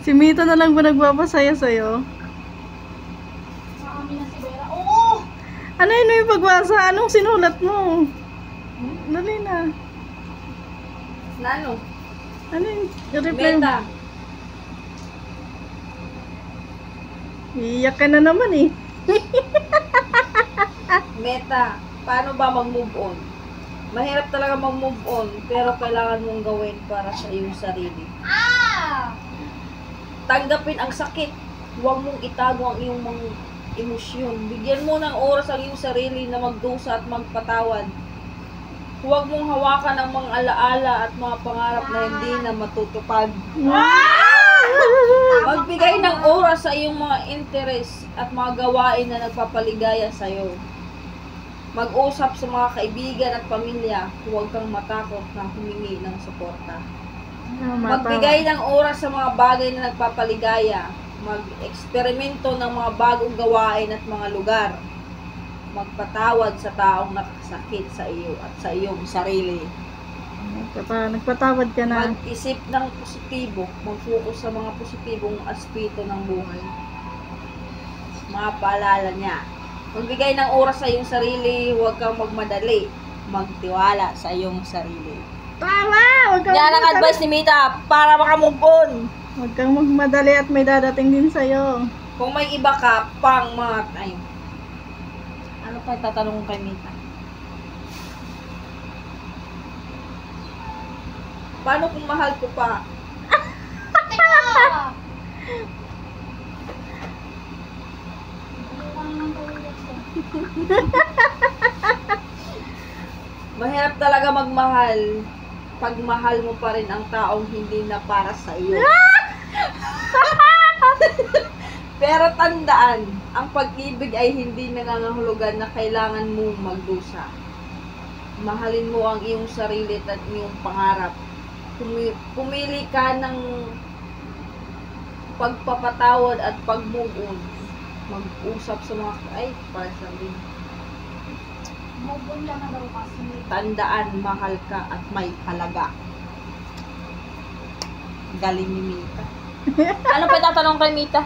Si Mita na lang ba nagbabasaya sa'yo? Sa amin na si Vera. Oo! Ano yun yung pagbasa? Anong sinulat mo? Dali na. Nano? Ano yung reply mo? Meta. Iyak ka na naman eh. Meta. Paano ba mag-move on? Mahirap talaga mag-move on, pero kailangan mong gawin para sa iyong sarili. Ah! Tanggapin ang sakit. Huwag mong itago ang iyong mga emosyon. Bigyan mo ng oras ang iyong sarili na magdusa at magpatawad. Huwag mong hawakan ang mga alaala at mga pangarap na hindi na matutupad. Magbigay ng oras sa iyong mga interes at mga gawain na nagpapaligaya sa iyo. Mag-usap sa mga kaibigan at pamilya. Huwag kang matakot na humingi ng suporta. Magbigay ng oras sa mga bagay na nagpapaligaya. Mag-eksperimento ng mga bagong gawain at mga lugar. Magpatawad sa taong nakasakit sa iyo at sa iyong sarili. Nagpatawad ka na. Mag-isip ng positibo. Mag-focus sa mga positibong aspeto ng buhay. Mga paalala niya. Magbigay ng oras sa iyong sarili. Huwag kang magmadali. Magtiwala sa iyong sarili. Tama! Huwag kang Yan ang advice ni Mita para makamove on. Huwag kang magmadali at may dadating din sa'yo. Kung may iba ka pang mga... Ay, ano pa tatanong ko kay Mita? Paano kung mahal ko pa? Teka! Mahirap talaga magmahal. Pag mahal mo pa rin ang taong hindi na para sa iyo. Pero tandaan, ang pag-ibig ay hindi nangangahulugan na kailangan mong magdusa. Mahalin mo ang iyong sarili at iyong pangarap. Pumili ka ng pagpapatawad at pag-move on. Mag-usap sa mga... Ay, para sabihin. Move on ka na daw kasi. Tandaan, mahal ka at may halaga. Galing ni Mita. Ano pa tatanong kay Mita?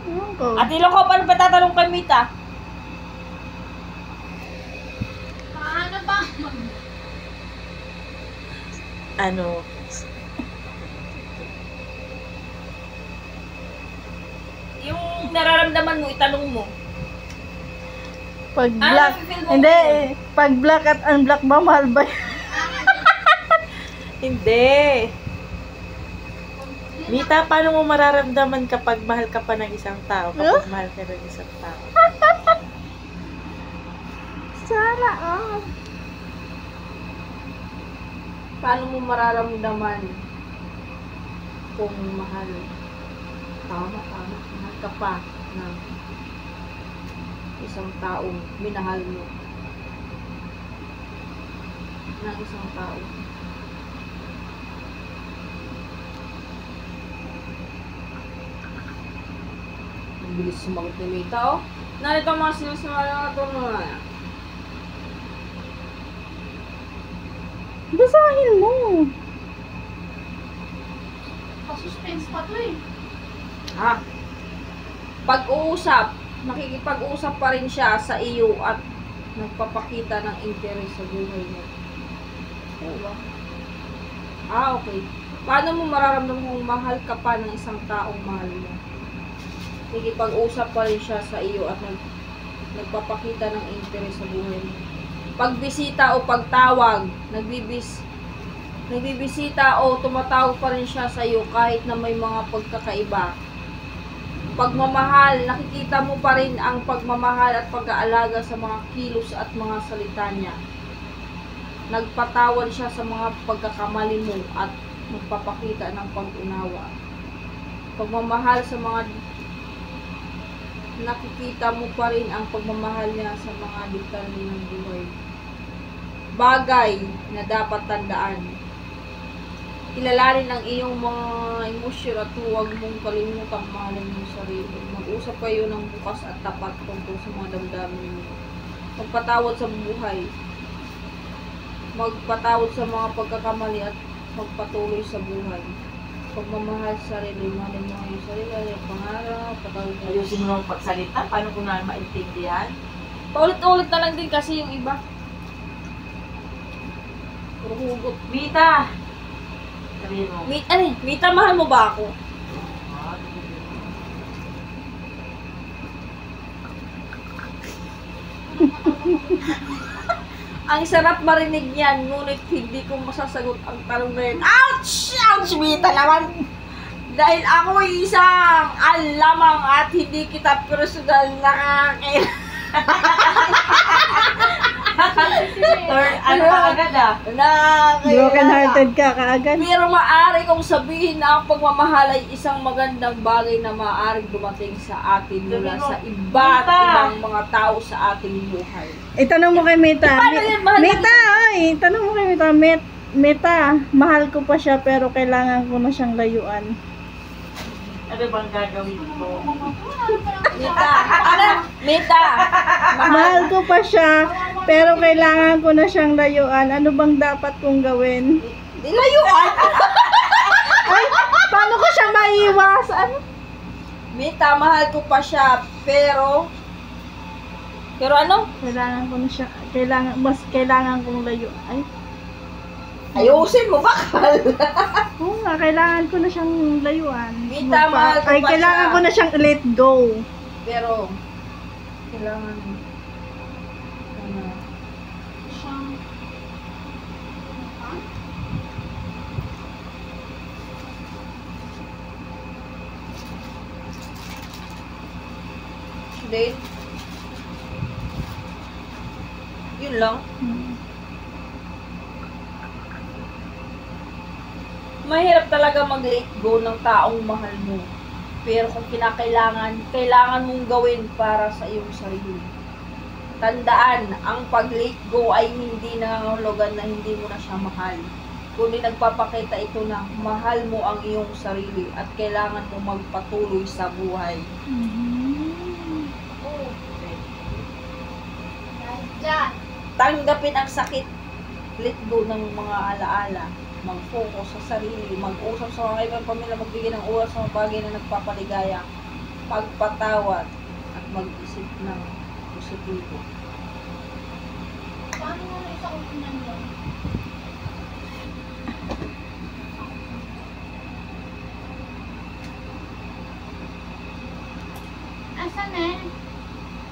Ewan ko. At ilong ko, paano pa tatanong kay Mita? Paano ba? Ano? Yung nararamdaman mo, itanong mo. Pag Ano black. nafe-feel mo? Hindi. Pag black at unblock ba, mahal ba yun? Hindi. Mita, paano mo mararamdaman kapag mahal ka pa ng isang tao? Kapag mahal ka ng isang tao? Sana all. Paano mo mararamdaman kung mahal? Tama. Mahal ka pa ng isang taong minahal mo. Ng isang tao. Ang bilis sumagot ni Mita, oh. Narito ang mga sinasabi na ito mga. Basahin mo. Pa-suspense pa to eh. Ha? Pag-uusap, nakikipag-usap pa rin siya sa iyo at nagpapakita ng interes sa buhay mo. Diba? Okay. Paano mo mararamdaman kung mahal ka pa ng isang taong mahal mo? Nakikipag-usap pa rin siya sa iyo at nagpapakita ng interes sa buhay mo. Pagbisita o pagtawag, nagbibisita o tumatawag pa rin siya sa iyo kahit na may mga pagkakaiba. Pagmamahal, nakikita mo pa rin ang pagmamahal at pag-aalaga sa mga kilos at mga salita niya. Nagpatawad siya sa mga pagkakamali mo at magpapakita ng pag-unawa. Pagmamahal sa mga nakikita mo pa rin ang pagmamahal niya sa mga detalye ng buhay. Bagay na dapat tandaan. Kilalanin ang iyong mga emosyon at huwag mong kalimutang mahalin mo sarili. Mag-usap kayo ng bukas at tapat tungkol sa mga damdamin mo. Magpatawad sa buhay. Magpatawad sa mga pagkakamali at magpatuloy sa buhay. Pagmamahal sa sarili, mahalin mo yung sarili, yung pangarap, patawid na. Ayusin mo ang pagsalita. Paano ko na maintindihan? Paulit-ulit na lang din kasi yung iba. Puro hugot. Mita! Sabihin mo. Mita, mahal mo ba ako? Ang sarap marinig yan, ngunit hindi ko masasagot ang tanong na yun. Ouch! Ouch, Mita naman! Dahil ako isang alamang at hindi kita personal nakakailan. Ano ka agad ah? Broken hearted ka kaagad. Pero maaari kong sabihin na ang pagmamahal ay isang magandang bagay na maaaring dumating sa atin mula sa iba't ibang mga tao sa ating buhay. Itanong mo kay Mita. Paano yun, mahal Mita, ay, tanong mo kay Mita. Mita, mahal ko pa siya pero kailangan ko na siyang layuan. Ano bang gagawin ko? Mita, ano? Mita, Mahal ko pa siya pero kailangan ko na siyang layuan. Ano bang dapat kong gawin? nilayuan. Ay, paano ko siya maiwas? Ano? Mita, mahal ko pa siya, pero ano? Kailangan ko na siya, kailangan kong layuan. Ay, Ayusin mo, bakal. oo nga, kailangan ko na siyang layuan. Mita, mahal ko Ay, pa kailangan siya. ko na siyang let go. Pero, kailangan ano, Siyang... date. Yun lang. Mahirap talaga mag-let go ng taong mahal mo. Pero kung kailangan mong gawin para sa iyong sarili. Tandaan, ang pag-let go ay hindi nangangahulugan na hindi mo na siya mahal. Kundi nagpapakita ito na mahal mo ang iyong sarili at kailangan mo magpatuloy sa buhay. Diyan. Tanggapin ang sakit, let go ng mga alaala, mag-focus sa sarili, mag-usap sa mga ibang pamilya, magbigay ng oras sa mga bagay na nagpapaligaya, pagpatawad, at mag-isip ng positibo. Paano mo na isang upunan yun? Asan eh?